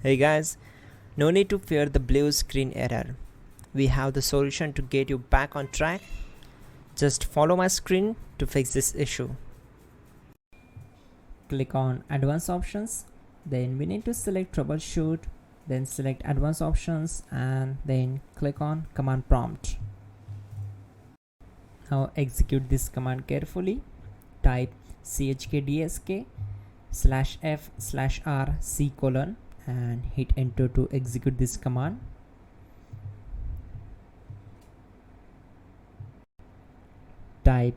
Hey guys, no need to fear the blue screen error. We have the solution to get you back on track. Just follow my screen to fix this issue. Click on advanced options, then we need to select troubleshoot, then select advanced options and then click on command prompt. Now execute this command carefully. Type chkdsk/f/r and hit enter to execute this command. Type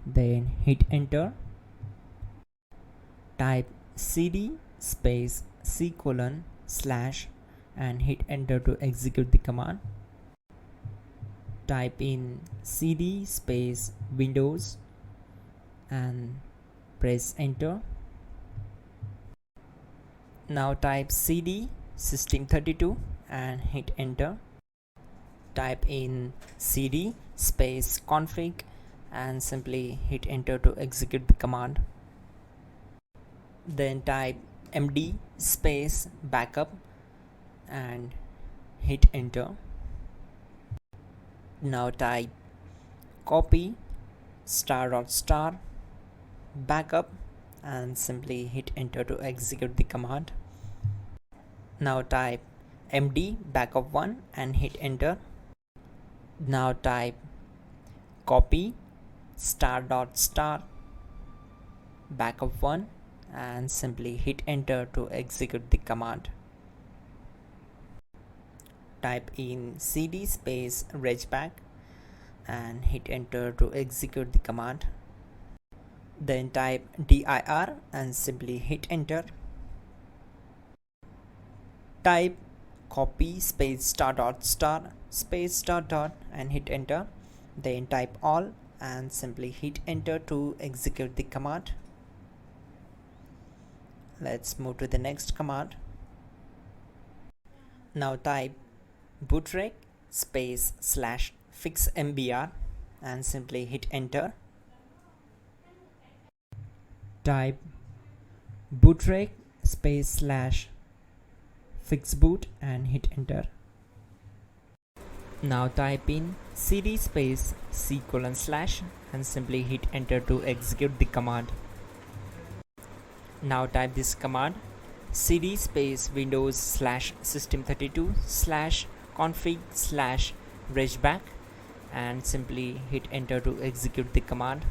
then hit enter. Type cd space / and hit enter to execute the command. Type in cd space windows and press enter. Now type cd system32 and hit enter. Type in cd space config and simply hit enter to execute the command. Then type md space backup and hit enter. Now type copy ** backup and simply hit enter to execute the command. Now type md backup1 and hit enter. Now type copy ** backup1 and simply hit enter to execute the command. Type in cd space regback and hit enter to execute the command. Then type dir and simply hit enter. Type copy space ** space .. and hit enter. Then type all and simply hit enter to execute the command. Let's move to the next command. Now type bootrec space /fixmbr and simply hit enter. Type bootrec space /fixboot and hit enter. Now type in cd space c:/ and simply hit enter to execute the command. Now type this command cd space windows /system32 /config /regback and simply hit enter to execute the command.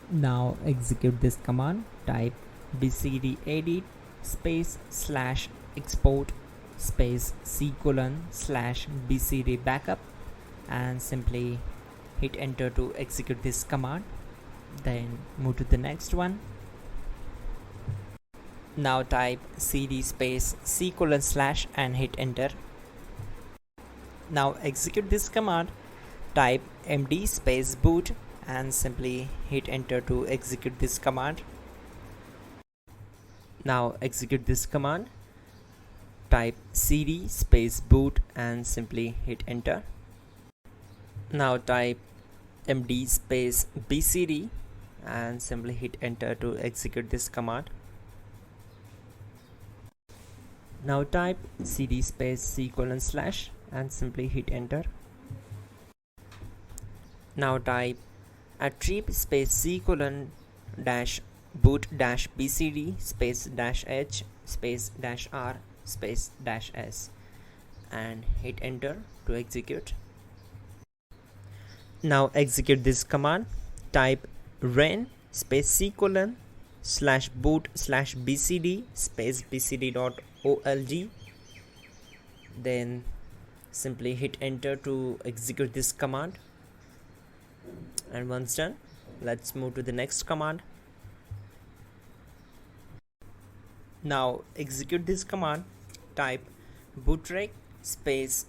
Now execute this command. Type bcdedit space /export space c:/ bcd backup and simply hit enter to execute this command. Then move to the next one. Now type cd space c:/ and hit enter. Now execute this command. Type md space boot and simply hit enter to execute this command. Now execute this command. Type cd space boot and simply hit enter. Now type md space bcd and simply hit enter to execute this command. Now type cd space c:/ and simply hit enter. Now type attrib space c:* -boot -bcd space -h space -r space -s and hit enter to execute. Now execute this command. Type ren space c:* /boot /bcd space bcd.olg. Then simply hit enter to execute this command. And once done, let's move to the next command. Now execute this command. Type bootrec space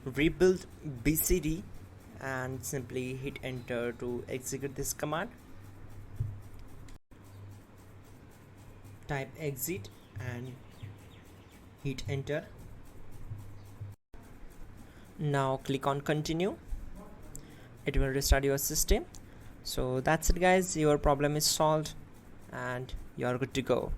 /rebuildbcd and simply hit enter to execute this command. Type exit and hit enter. Now click on continue. It will restart your system. So that's it guys, your problem is solved. and you're good to go.